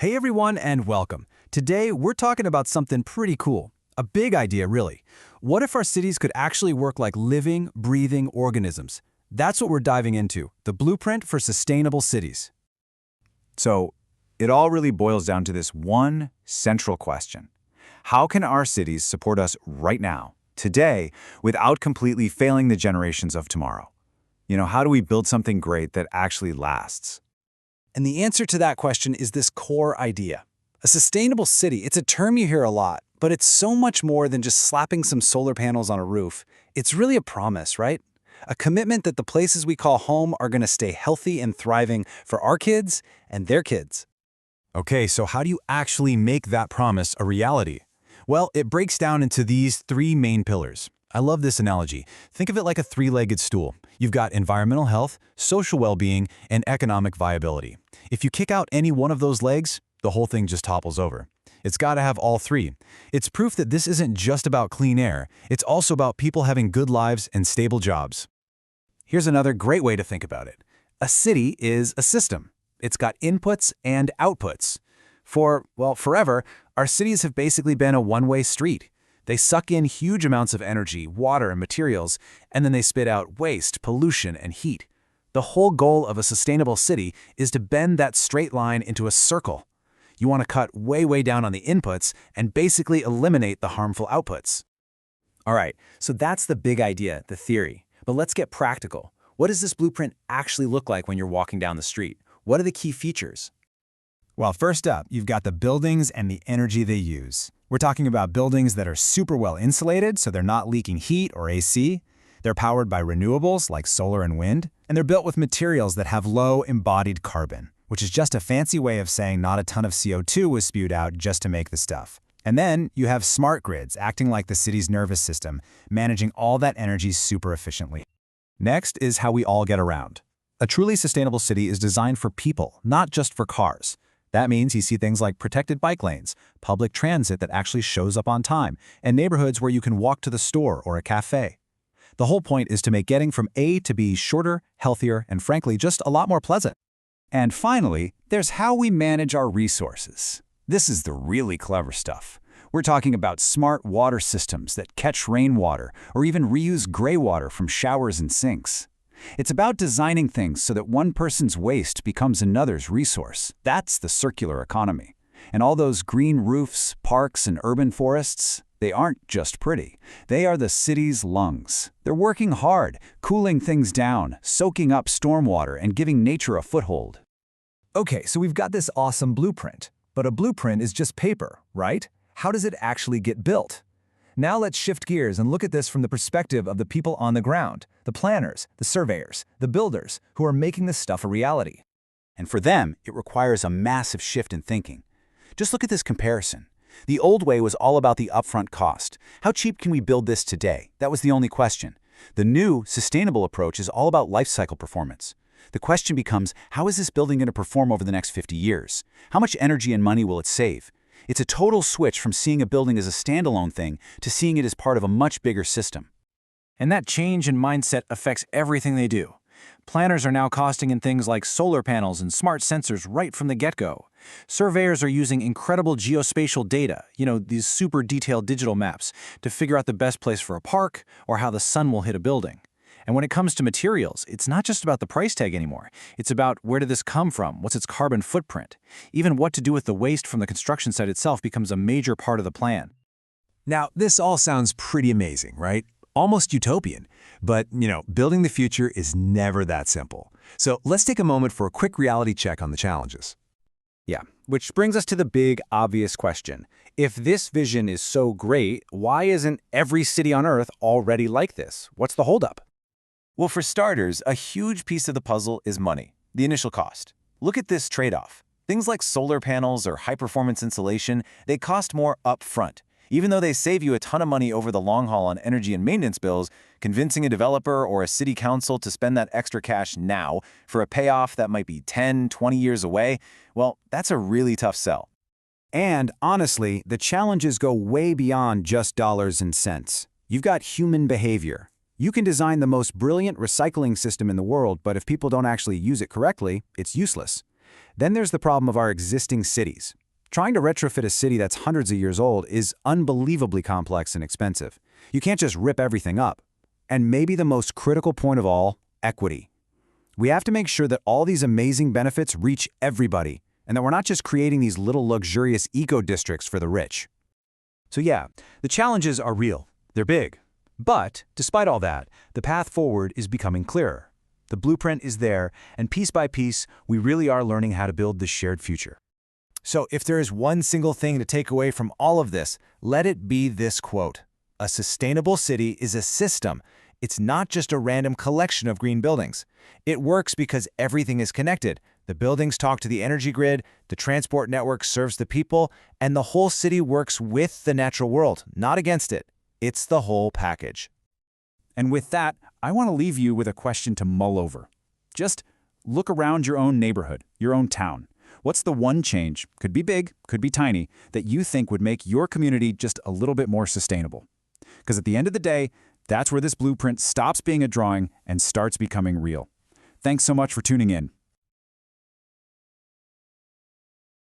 Hey everyone and welcome. Today we're talking about something pretty cool. A big idea really. What if our cities could actually work like living, breathing organisms? That's what we're diving into, the blueprint for sustainable cities. So, it all really boils down to this one central question. How can our cities support us right now, today, without completely failing the generations of tomorrow? How do we build something great that actually lasts? And the answer to that question is this core idea. A sustainable city, it's a term you hear a lot, but it's so much more than just slapping some solar panels on a roof. It's really a promise, right? A commitment that the places we call home are going to stay healthy and thriving for our kids and their kids. Okay, so how do you actually make that promise a reality? Well, it breaks down into these three main pillars. I love this analogy. Think of it like a three-legged stool. You've got environmental health, social well-being, and economic viability. If you kick out any one of those legs, the whole thing just topples over. It's got to have all three. It's proof that this isn't just about clean air. It's also about people having good lives and stable jobs. Here's another great way to think about it. A city is a system. It's got inputs and outputs. Forever, our cities have basically been a one-way street. They suck in huge amounts of energy, water, and materials, and then they spit out waste, pollution, and heat. The whole goal of a sustainable city is to bend that straight line into a circle. You want to cut way down on the inputs and basically eliminate the harmful outputs. All right, so that's the big idea, the theory. But let's get practical. What does this blueprint actually look like when you're walking down the street? What are the key features? Well, first up, you've got the buildings and the energy they use. We're talking about buildings that are super well insulated, so they're not leaking heat or AC. They're powered by renewables like solar and wind, and they're built with materials that have low embodied carbon, which is just a fancy way of saying not a ton of CO2 was spewed out just to make the stuff. And then you have smart grids acting like the city's nervous system, managing all that energy super efficiently. Next is how we all get around. A truly sustainable city is designed for people, not just for cars. That means you see things like protected bike lanes, public transit that actually shows up on time, and neighborhoods where you can walk to the store or a cafe. The whole point is to make getting from A to B shorter, healthier, and frankly, just a lot more pleasant. And finally, there's how we manage our resources. This is the really clever stuff. We're talking about smart water systems that catch rainwater or even reuse gray water from showers and sinks. It's about designing things so that one person's waste becomes another's resource. That's the circular economy. And all those green roofs, parks, and urban forests, they aren't just pretty. They are the city's lungs. They're working hard, cooling things down, soaking up stormwater, and giving nature a foothold. Okay, so we've got this awesome blueprint. But a blueprint is just paper, right? How does it actually get built? Now let's shift gears and look at this from the perspective of the people on the ground, the planners, the surveyors, the builders, who are making this stuff a reality. And for them, it requires a massive shift in thinking. Just look at this comparison. The old way was all about the upfront cost. How cheap can we build this today? That was the only question. The new, sustainable approach is all about life cycle performance. The question becomes, how is this building going to perform over the next 50 years? How much energy and money will it save? It's a total switch from seeing a building as a standalone thing to seeing it as part of a much bigger system. And that change in mindset affects everything they do. Planners are now costing in things like solar panels and smart sensors right from the get-go. Surveyors are using incredible geospatial data, these super detailed digital maps, to figure out the best place for a park or how the sun will hit a building. And when it comes to materials, it's not just about the price tag anymore. It's about where did this come from? What's its carbon footprint? Even what to do with the waste from the construction site itself becomes a major part of the plan. Now, this all sounds pretty amazing, right? Almost utopian. But, building the future is never that simple. So let's take a moment for a quick reality check on the challenges. Yeah, which brings us to the big, obvious question. If this vision is so great, why isn't every city on Earth already like this? What's the holdup? Well, for starters, a huge piece of the puzzle is money, the initial cost. Look at this trade-off. Things like solar panels or high-performance insulation, they cost more upfront. Even though they save you a ton of money over the long haul on energy and maintenance bills, convincing a developer or a city council to spend that extra cash now for a payoff that might be 10, 20 years away, well, that's a really tough sell. And honestly, the challenges go way beyond just dollars and cents. You've got human behavior. You can design the most brilliant recycling system in the world, but if people don't actually use it correctly, it's useless. Then there's the problem of our existing cities. Trying to retrofit a city that's hundreds of years old is unbelievably complex and expensive. You can't just rip everything up. And maybe the most critical point of all, equity. We have to make sure that all these amazing benefits reach everybody, and that we're not just creating these little luxurious eco-districts for the rich. So yeah, the challenges are real. They're big. But, despite all that, the path forward is becoming clearer. The blueprint is there, and piece by piece, we really are learning how to build this shared future. So if there is one single thing to take away from all of this, let it be this quote. A sustainable city is a system. It's not just a random collection of green buildings. It works because everything is connected. The buildings talk to the energy grid, the transport network serves the people, and the whole city works with the natural world, not against it. It's the whole package. And with that, I want to leave you with a question to mull over. Just look around your own neighborhood, your own town. What's the one change, could be big, could be tiny, that you think would make your community just a little bit more sustainable? Because at the end of the day, that's where this blueprint stops being a drawing and starts becoming real. Thanks so much for tuning in.